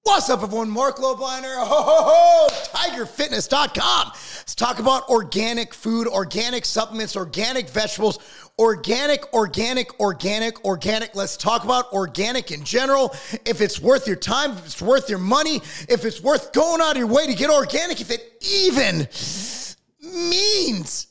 What's up, everyone? Marc Lobliner, tigerfitness.com. Let's talk about organic food, organic supplements, organic vegetables, organic. Let's talk about organic in general. If it's worth your time, if it's worth your money, if it's worth going out of your way to get organic, if it even means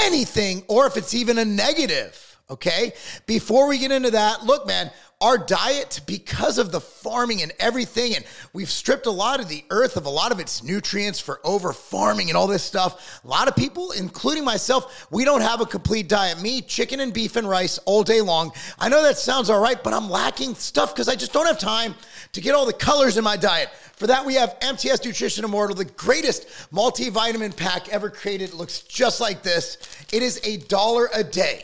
anything, or if it's even a negative, okay? Before we get into that, look, man, our diet, because of the farming and everything, and we've stripped a lot of the earth of a lot of its nutrients for over farming and all this stuff. A lot of people, including myself, we don't have a complete diet. Me, chicken and beef and rice all day long. I know that sounds all right, but I'm lacking stuff because I just don't have time to get all the colors in my diet. For that, we have MTS Nutrition Immortal, the greatest multivitamin pack ever created. It looks just like this. It is $1 a day.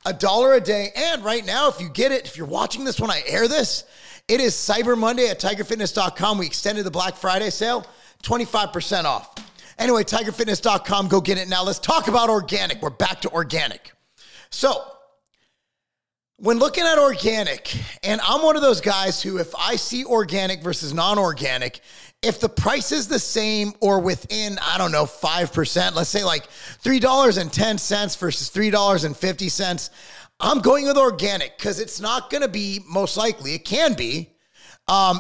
$1 a day. And right now, if you get it, if you're watching this when I air this, it is Cyber Monday at tigerfitness.com. We extended the Black Friday sale, 25% off. Anyway, tigerfitness.com, go get it now. Let's talk about organic. We're back to organic. So, when looking at organic, and I'm one of those guys who, if I see organic versus non-organic, if the price is the same or within, I don't know, 5%, let's say like $3.10 versus $3.50, I'm going with organic because it's not going to be, most likely, it can be,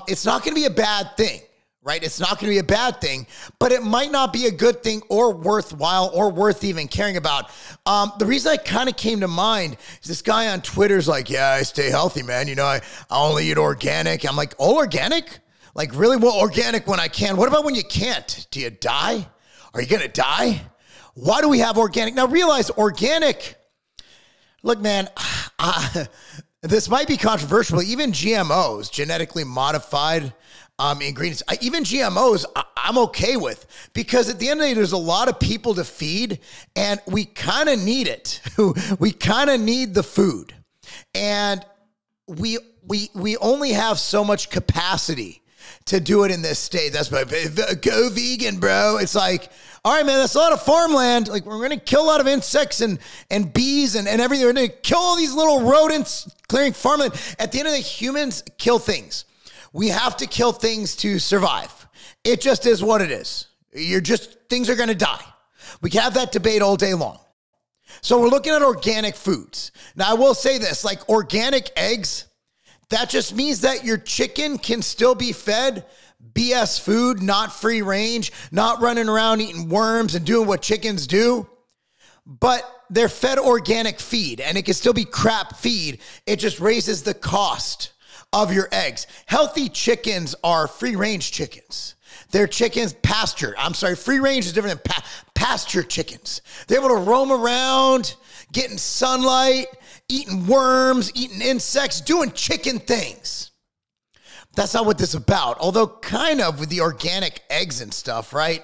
it's not going to be a bad thing, right? It's not going to be a bad thing, but it might not be a good thing or worthwhile or worth even caring about. The reason I kind of came to mind is this guy on Twitter's like, yeah, I stay healthy, man. You know, I only eat organic. I'm like, all organic? Like, really? Well, organic when I can. What about when you can't? Do you die? Are you going to die? Why do we have organic? Now, realize organic, look, man, this might be controversial. Even GMOs, genetically modified ingredients, even GMOs, I'm okay with. Because at the end of the day, there's a lot of people to feed, and we kind of need it. We kind of need the food. And we only have so much capacity to do it in this state. That's why, go vegan, bro. It's like, all right, man, that's a lot of farmland. Like, we're going to kill a lot of insects and bees and everything. We're going to kill all these little rodents clearing farmland. At the end of the day, humans kill things. We have to kill things to survive. It just is what it is. Things are going to die. We can have that debate all day long. So we're looking at organic foods. Now, I will say this, like organic eggs, that just means that your chicken can still be fed BS food, not free range, not running around eating worms and doing what chickens do, but they're fed organic feed, and it can still be crap feed. It just raises the cost of your eggs. Healthy chickens are free range chickens. They're chickens free range is different than pasture chickens. They're able to roam around, getting sunlight, eating worms, eating insects, doing chicken things. That's not what this is about. Although kind of with the organic eggs and stuff, right?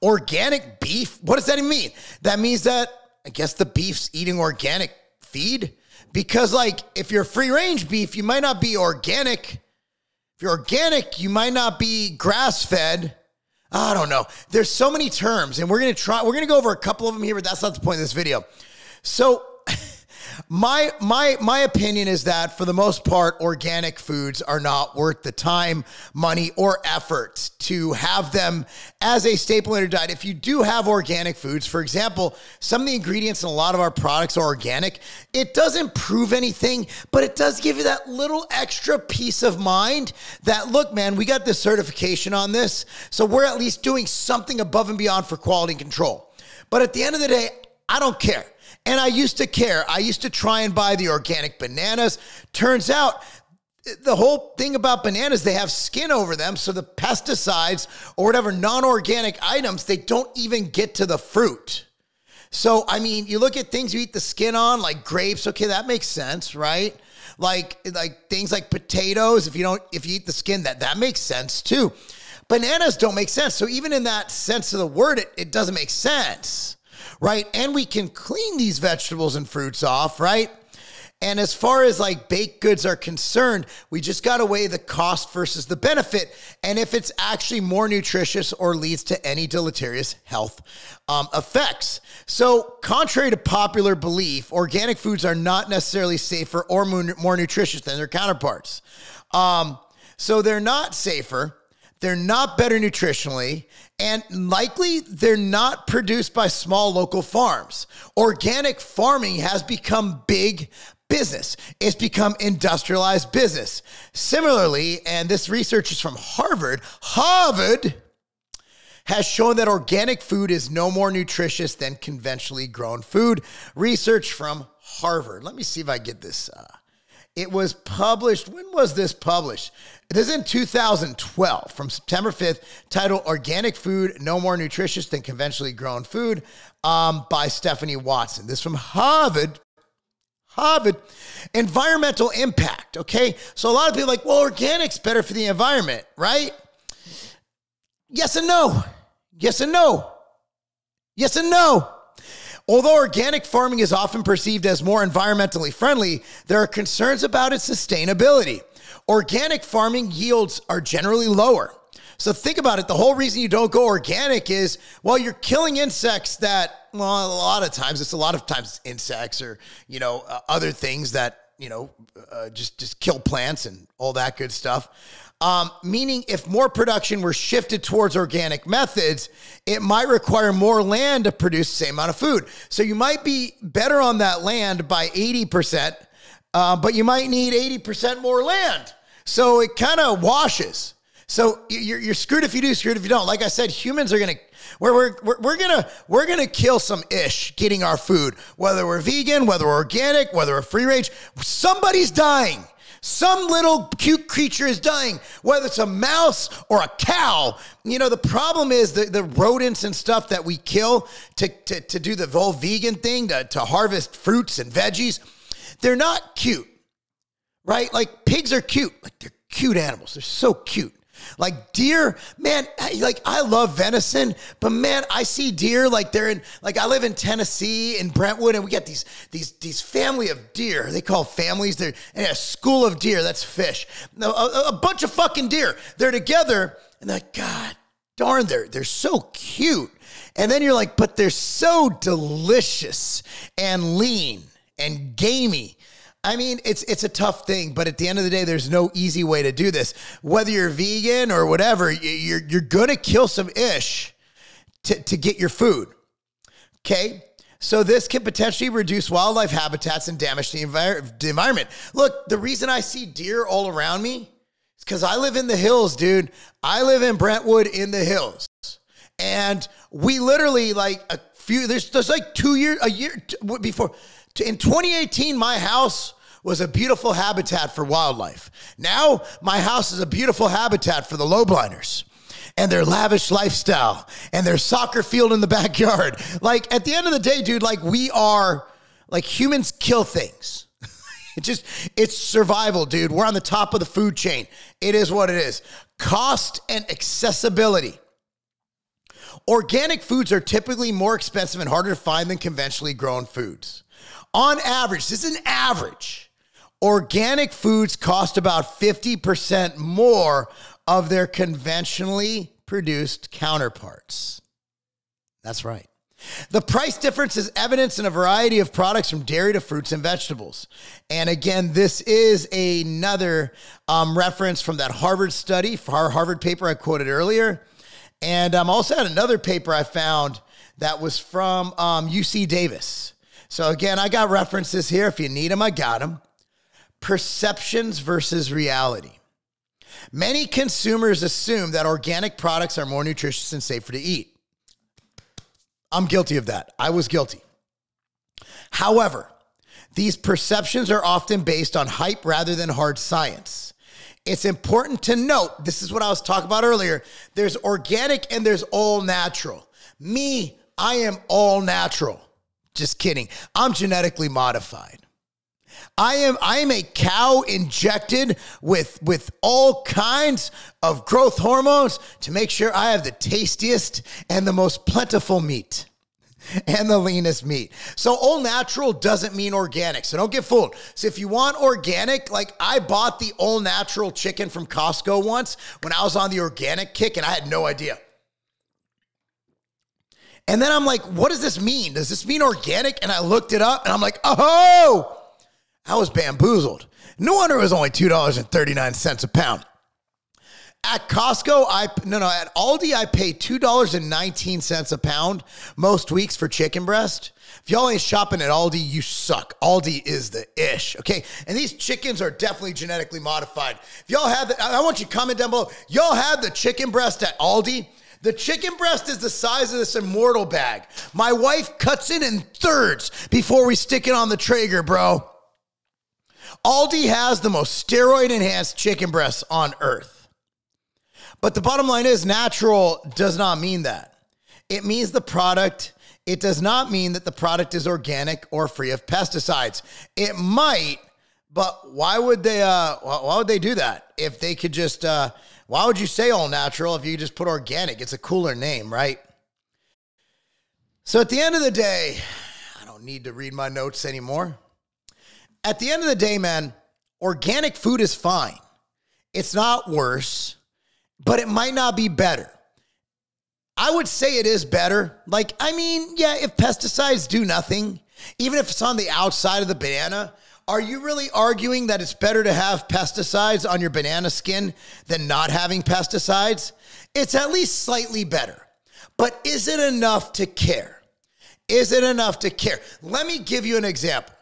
Organic beef, what does that even mean? That means that, I guess, the beef's eating organic feed. Because, like, if you're free range beef, you might not be organic. If you're organic, you might not be grass-fed. I don't know. There's so many terms, and we're going to go over a couple of them here, but that's not the point of this video. So, my opinion is that for the most part, organic foods are not worth the time, money, or effort to have them as a staple in your diet. If you do have organic foods, for example, some of the ingredients in a lot of our products are organic. It doesn't prove anything, but it does give you that little extra peace of mind that, look, man, we got this certification on this, so we're at least doing something above and beyond for quality control. But at the end of the day, I don't care. And I used to care. I used to try and buy the organic bananas. Turns out the whole thing about bananas, they have skin over them. So the pesticides or whatever non-organic items, they don't even get to the fruit. So, I mean, you look at things you eat the skin on, like grapes. Okay, that makes sense, right? Like things like potatoes, if you eat the skin, that makes sense too. Bananas don't make sense. So even in that sense of the word, it doesn't make sense. Right? And we can clean these vegetables and fruits off, right? And as far as like baked goods are concerned, we just got to weigh the cost versus the benefit, and if it's actually more nutritious or leads to any deleterious health effects. So contrary to popular belief, organic foods are not necessarily safer or more nutritious than their counterparts. So they're not safer. They're not better nutritionally, and likely they're not produced by small local farms. Organic farming has become big business. It's become industrialized business. Similarly, and this research is from Harvard has shown that organic food is no more nutritious than conventionally grown food. Research from Harvard. Let me see if I get this. It was published. When was this published? This is in 2012 from September 5th, titled Organic Food No More Nutritious Than Conventionally Grown Food by Stephanie Watson. This is from Harvard. Environmental impact, okay? So a lot of people are like, well, organic's better for the environment, right? Yes and no. Yes and no. Yes and no. Although organic farming is often perceived as more environmentally friendly, there are concerns about its sustainability. Organic farming yields are generally lower. So think about it. The whole reason you don't go organic is, well, you're killing insects that, well, a lot of times it's insects or, other things that, just kill plants and all that good stuff. Meaning if more production were shifted towards organic methods, it might require more land to produce the same amount of food. So you might be better on that land by 80%, but you might need 80% more land. So it kind of washes. So you're screwed if you do, screwed if you don't. Like I said, humans are we're gonna kill some ish getting our food, whether we're vegan, whether we're organic, whether we're free range. Somebody's dying. Some little cute creature is dying, whether it's a mouse or a cow. The problem is the rodents and stuff that we kill to do the whole vegan thing, to harvest fruits and veggies. They're not cute, right? Like pigs are cute. Like they're cute animals. They're so cute. Like deer, man, I love venison, but man, I see deer like they're in, like I live in Tennessee in Brentwood, and we got these family of deer. They call families. They're in a school of deer. That's fish. A bunch of fucking deer. They're together, and they're like, God darn, they're so cute. And then you're like, but they're so delicious and lean and gamey. I mean, it's a tough thing, but at the end of the day, there's no easy way to do this. Whether you're vegan or whatever, you're going to kill some ish to get your food, okay? So this can potentially reduce wildlife habitats and damage the environment. Look, the reason I see deer all around me is because I live in the hills, dude. I live in Brentwood in the hills. And we literally there's like a year before. In 2018, my house was a beautiful habitat for wildlife. Now, my house is a beautiful habitat for the Lobliners and their lavish lifestyle and their soccer field in the backyard. Like, at the end of the day, dude, humans kill things. It's survival, dude. We're on the top of the food chain. It is what it is. Cost and accessibility. Organic foods are typically more expensive and harder to find than conventionally grown foods. On average, this is an average, organic foods cost about 50% more of their conventionally produced counterparts. That's right. The price difference is evidenced in a variety of products from dairy to fruits and vegetables. And again, this is another reference from that Harvard study, our Harvard paper I quoted earlier. And also had another paper I found that was from UC Davis. So again, I got references here. If you need them, I got them. Perceptions versus reality. Many consumers assume that organic products are more nutritious and safer to eat. I'm guilty of that. I was guilty. However, these perceptions are often based on hype rather than hard science. It's important to note, this is what I was talking about earlier, there's organic and there's all natural. Me, I am all natural. Just kidding. I'm genetically modified. I am a cow injected with all kinds of growth hormones to make sure I have the tastiest and the most plentiful meat and the leanest meat. So all natural doesn't mean organic. So don't get fooled. So if you want organic, like I bought the all natural chicken from Costco once when I was on the organic kick and I had no idea. And then I'm like, what does this mean? Does this mean organic? And I looked it up and I'm like, oh, I was bamboozled. No wonder it was only $2.39 a pound. At Costco, at Aldi, I pay $2.19 a pound most weeks for chicken breast. If y'all ain't shopping at Aldi, you suck. Aldi is the ish, okay? And these chickens are definitely genetically modified. If y'all have I want you to comment down below. Y'all have the chicken breast at Aldi? The chicken breast is the size of this Immortal bag. My wife cuts it in thirds before we stick it on the Traeger, bro. Aldi has the most steroid-enhanced chicken breasts on earth. But the bottom line is natural does not mean that. It means the product. It does not mean that the product is organic or free of pesticides. It might, but why would they do that? If they could just, why would you say all natural if you just put organic? It's a cooler name, right? So at the end of the day, I don't need to read my notes anymore. At the end of the day, man, organic food is fine. It's not worse, but it might not be better. I would say it is better. If pesticides do nothing, even if it's on the outside of the banana, are you really arguing that it's better to have pesticides on your banana skin than not having pesticides? It's at least slightly better. But is it enough to care? Is it enough to care? Let me give you an example.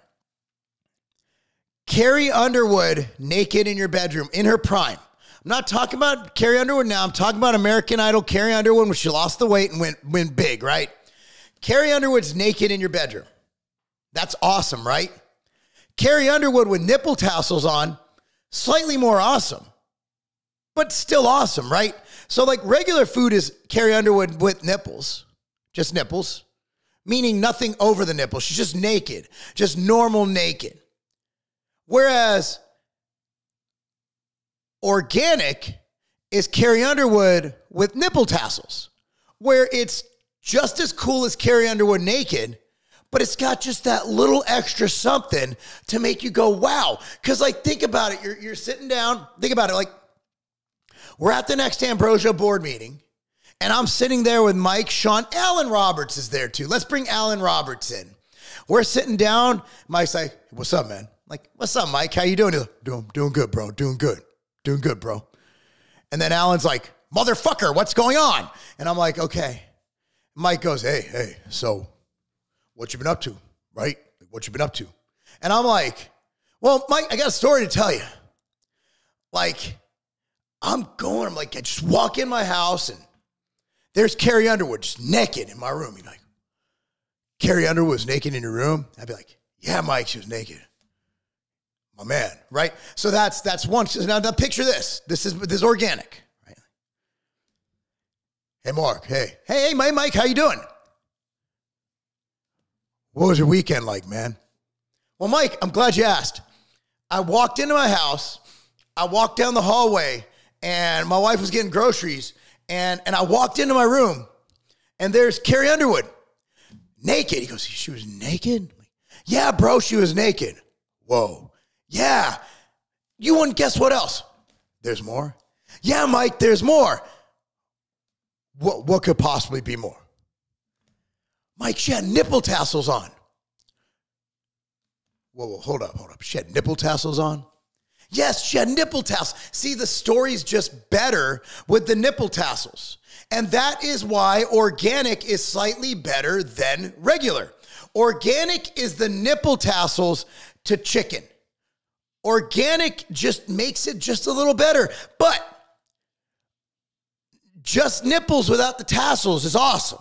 Carrie Underwood naked in your bedroom in her prime. I'm not talking about Carrie Underwood now. I'm talking about American Idol Carrie Underwood when she lost the weight and went big, right? Carrie Underwood's naked in your bedroom. That's awesome, right? Carrie Underwood with nipple tassels on, slightly more awesome, but still awesome, right? So regular food is Carrie Underwood with nipples, just nipples, meaning nothing over the nipples. She's just naked, just normal naked. Whereas organic is Carrie Underwood with nipple tassels, where it's just as cool as Carrie Underwood naked, but it's got just that little extra something to make you go, wow. Because think about it. You're sitting down. Think about it. We're at the next Ambrosia board meeting, and I'm sitting there with Mike, Sean. Alan Roberts is there too. Let's bring Alan Roberts in. We're sitting down. Mike's like, what's up, man? What's up, Mike? How you doing? He's like, doing good, bro. Doing good, bro. And then Alan's like, motherfucker, what's going on? And I'm like, okay. Mike goes, hey, so what you been up to, right? What you been up to? And I'm like, well, Mike, I got a story to tell you. I just walk in my house and there's Carrie Underwood just naked in my room. He's like, Carrie Underwood was naked in your room? I'd be like, yeah, Mike, she was naked. My man, right? So that's one. Now picture this. This is organic, right? Hey, Mark. Hey, Mike, how you doing? What was your weekend like, man? Well, Mike, I'm glad you asked. I walked into my house. I walked down the hallway, and my wife was getting groceries, and I walked into my room, and there's Carrie Underwood, naked. He goes, she was naked? I'm like, yeah, bro, she was naked. Whoa. Yeah. You wouldn't guess what else? There's more? Yeah, Mike, there's more. What could possibly be more? Mike, she had nipple tassels on. Whoa, hold up. She had nipple tassels on? Yes, she had nipple tassels. See, the story's just better with the nipple tassels. And that is why organic is slightly better than regular. Organic is the nipple tassels to chicken. Organic just makes it just a little better. But just nipples without the tassels is awesome.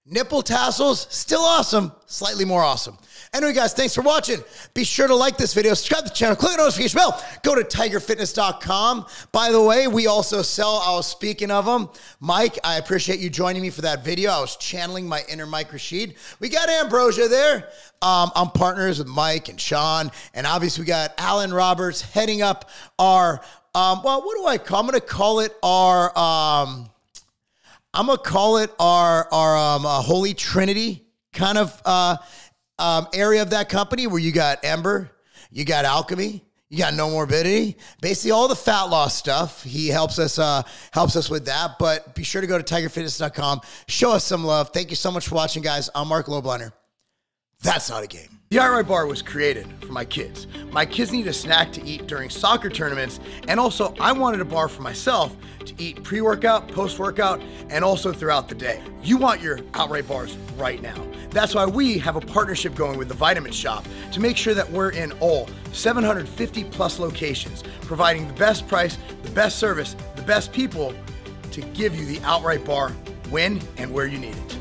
Nipple tassels, still awesome, slightly more awesome. Anyway, guys, thanks for watching. Be sure to like this video, subscribe to the channel, click the notification bell, go to tigerfitness.com. By the way, we also sell, I was speaking of them, Mike, I appreciate you joining me for that video. I was channeling my inner Mike Rashid. We got Ambrosia there. I'm partners with Mike and Sean, and obviously we got Alan Roberts heading up our, what do I call? I'm going to call it our Holy Trinity kind of area of that company, where you got Ember, you got Alchemy, you got No Morbidity, basically all the fat loss stuff. He helps us with that. But be sure to go to tigerfitness.com. Show us some love. Thank you so much for watching, guys. I'm Marc Lobliner. That's not a game. The Outright Bar was created for my kids. My kids need a snack to eat during soccer tournaments, and also I wanted a bar for myself to eat pre-workout, post-workout, and also throughout the day. You want your Outright Bars right now. That's why we have a partnership going with the Vitamin Shop to make sure that we're in all 750 plus locations, providing the best price, the best service, the best people to give you the Outright Bar when and where you need it.